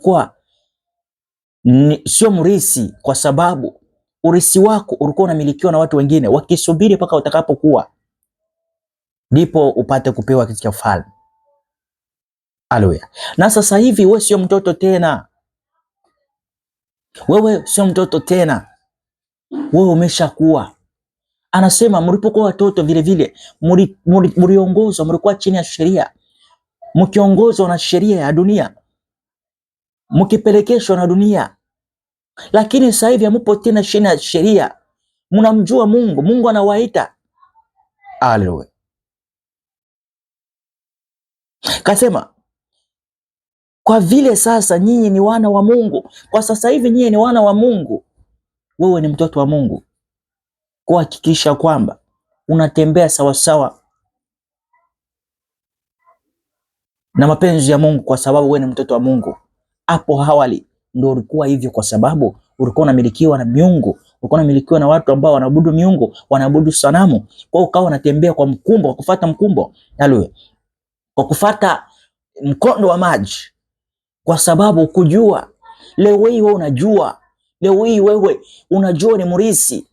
kwa sio mrisi, kwa sababu urisi wako ulikuwa unamilikiwa na watu wengine, wakisubiri mpaka utakapokuwa ndipo upate kupewa kiti cha ufalme. Haleluya. Na sasa hivi wewe sio mtoto tena, wewe sio mtoto tena, wewe umeshakuwa. Anasema mlipokuwa watoto vile vile mliongozwa, mlikuwa chini ya sheria, mkiongozwa na sheria ya dunia, mkipelekeshwa na dunia. Lakini sasa hivi hamupo tena chini ya sheria, mnamjua Mungu. Mungu anawaita. Haleluya. Kasema kwa vile sasa nyinyi ni wana wa Mungu, kwa sasa hivi nyinyi ni wana wa Mungu, wewe ni mtoto wa Mungu, kuhakikisha kwamba unatembea sawasawa na mapenzi ya Mungu, kwa sababu wewe ni mtoto wa Mungu. Hapo awali ndio ulikuwa hivyo, kwa sababu ulikuwa unamilikiwa na miungu, ulikuwa unamilikiwa na watu ambao wanaabudu miungu, wanaabudu sanamu. Kwa ukawa unatembea kwa mkumbo, kwa kufuata mkumbo, haleluya, kwa kufuata mkondo wa maji, kwa sababu kujua. Leo hii wewe unajua, leo hii wewe unajua ni mrisi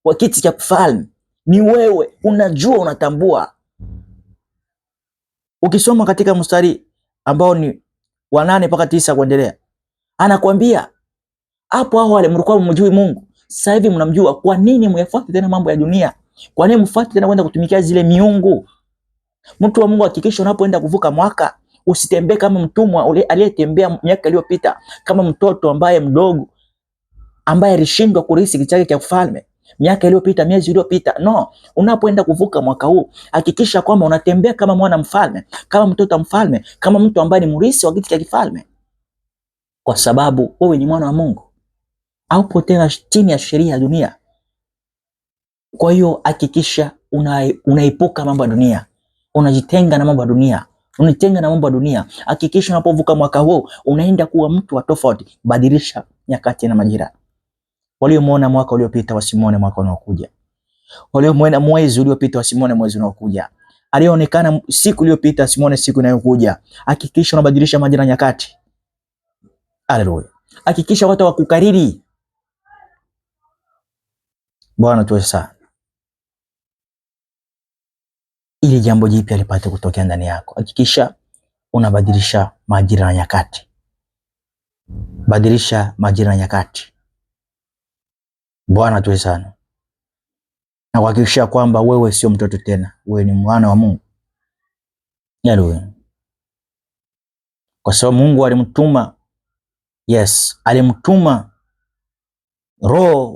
wa kiti cha kifalme, ni wewe unajua, unatambua. Ukisoma katika mstari ambao ni wa 8 mpaka 9 kuendelea, anakuambia hapo awali mlikuwa mjui Mungu, sasa hivi mnamjua. Kwa nini myafuate tena mambo ya dunia? Kwa nini mfuate tena kwenda kutumikia zile miungu? Mtu wa Mungu, hakikisha unapoenda kuvuka mwaka usitembee kama mtumwa aliyetembea miaka iliyopita, kama mtoto ambaye mdogo ambaye alishindwa kurithi kiti chake cha ufalme miaka iliyopita, miezi iliyopita. No, unapoenda kuvuka mwaka huu hakikisha kwamba unatembea kama mwana mfalme, kama mtoto mfalme, kama mtu ambaye ni mrithi wa kiti cha kifalme, kwa sababu wewe ni mwana wa Mungu, haupo tena chini ya sheria ya dunia. Kwa hiyo hakikisha unaepuka mambo ya dunia, unajitenga na mambo ya dunia, unajitenga na mambo ya dunia. Hakikisha unapovuka mwaka huu unaenda kuwa mtu wa tofauti. Badilisha nyakati na majira. Waliomuona mwaka uliopita wasimuone mwaka unaokuja. Waliomuona mwezi uliopita wasimuone mwezi unaokuja. Alionekana siku iliyopita asimuone siku inayokuja. Hakikisha unabadilisha majira, nyakati. Haleluya. Hakikisha watu wakukariri. Bwana tuwe sana, ili jambo jipya lipate kutokea ndani yako. Hakikisha unabadilisha majira na nyakati. Badilisha majira na nyakati. Bwana tuwe sana, na kuhakikisha kwamba wewe sio mtoto tena, wewe ni mwana wa Mungu. Haleluya. Kwa sababu Mungu alimtuma, alimtuma Roho